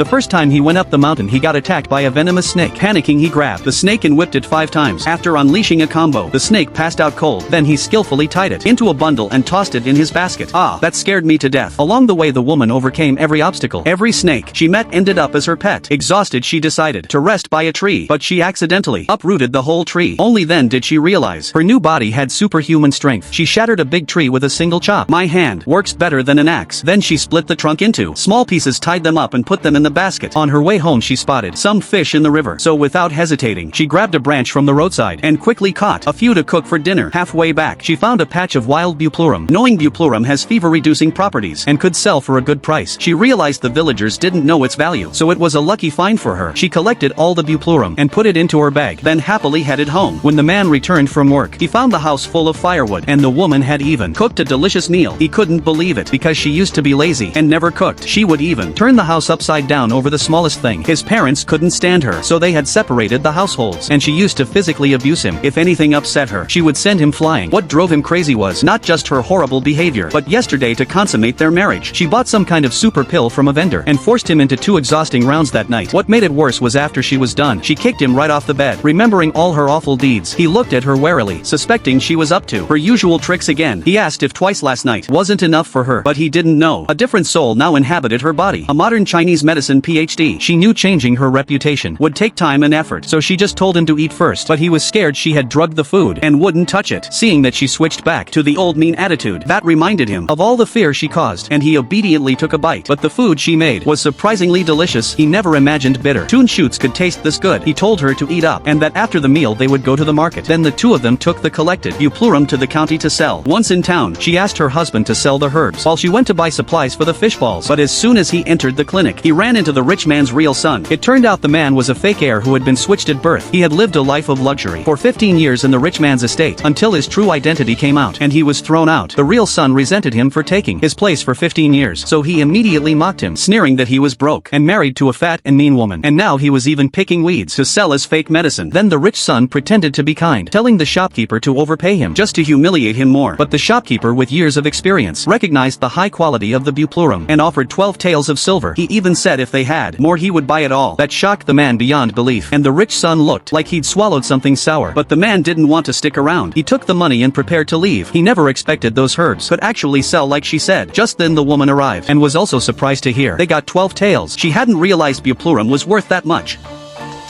The first time he went up the mountain he got attacked by a venomous snake. Panicking he grabbed the snake and whipped it 5 times. After unleashing a combo, the snake passed out cold. Then he skillfully tied it into a bundle and tossed it in his basket. Ah, that scared me to death. Along the way the woman overcame every obstacle. Every snake she met ended up as her pet. Exhausted she decided to rest by a tree, but she accidentally uprooted the whole tree. Only then did she realize her new body had superhuman strength. She shattered a big tree with a single chop. My hand works better than an axe. Then she split the trunk into small pieces, tied them up and put them in the basket. On her way home she spotted some fish in the river, so without hesitating she grabbed a branch from the roadside and quickly caught a few to cook for dinner. Halfway back she found a patch of wild Buplurum. Knowing Buplurum has fever-reducing properties and could sell for a good price, she realized the villagers didn't know its value, so it was a lucky find for her. She collected all the Buplurum and put it into her bag, then happily headed home. When the man returned from work, he found the house full of firewood, and the woman had even cooked a delicious meal. He couldn't believe it, because she used to be lazy and never cooked. She would even turn the house upside down over the smallest thing. His parents couldn't stand her, so they had separated the households, and she used to physically abuse him. If anything upset her, she would send him flying. What drove him crazy was not just her horrible behavior, but yesterday to consummate their marriage, she bought some kind of super pill from a vendor and forced him into 2 exhausting rounds that night. What made it worse was after she was done, she kicked him right off the bed. Remembering all her awful deeds, he looked at her warily, suspecting she was up to her usual tricks again. He asked if twice last night wasn't enough for her, but he didn't know a different soul now inhabited her body. A modern Chinese medicine PhD. She knew changing her reputation would take time and effort, so she just told him to eat first, but he was scared she had drugged the food and wouldn't touch it. Seeing that she switched back to the old mean attitude, that reminded him of all the fear she caused, and he obediently took a bite. But the food she made was surprisingly delicious. He never imagined bitter tune shoots could taste this good. He told her to eat up, and that after the meal they would go to the market. Then the two of them took the collected Buplurum to the county to sell. Once in town, she asked her husband to sell the herbs while she went to buy supplies for the fish balls. But as soon as he entered the clinic, he ran into the rich man's real son. It turned out the man was a fake heir who had been switched at birth. He had lived a life of luxury for 15 years in the rich man's estate until his true identity came out, and he was thrown out. The real son resented him for taking his place for 15 years, so he immediately mocked him, sneering that he was broke and married to a fat and mean woman, and now he was even picking weeds to sell as fake medicine. Then the rich son pretended to be kind, telling the shopkeeper to overpay him just to humiliate him more. But the shopkeeper, with years of experience, recognized the high quality of the Buplurum and offered 12 taels of silver. He even said if they had more he would buy it all. That shocked the man beyond belief, and the rich son looked like he'd swallowed something sour. But the man didn't want to stick around. He took the money and prepared to leave. He never expected those herbs could actually sell like she said. Just then the woman arrived, and was also surprised to hear they got 12 taels. She hadn't realized Buplurum was worth that much.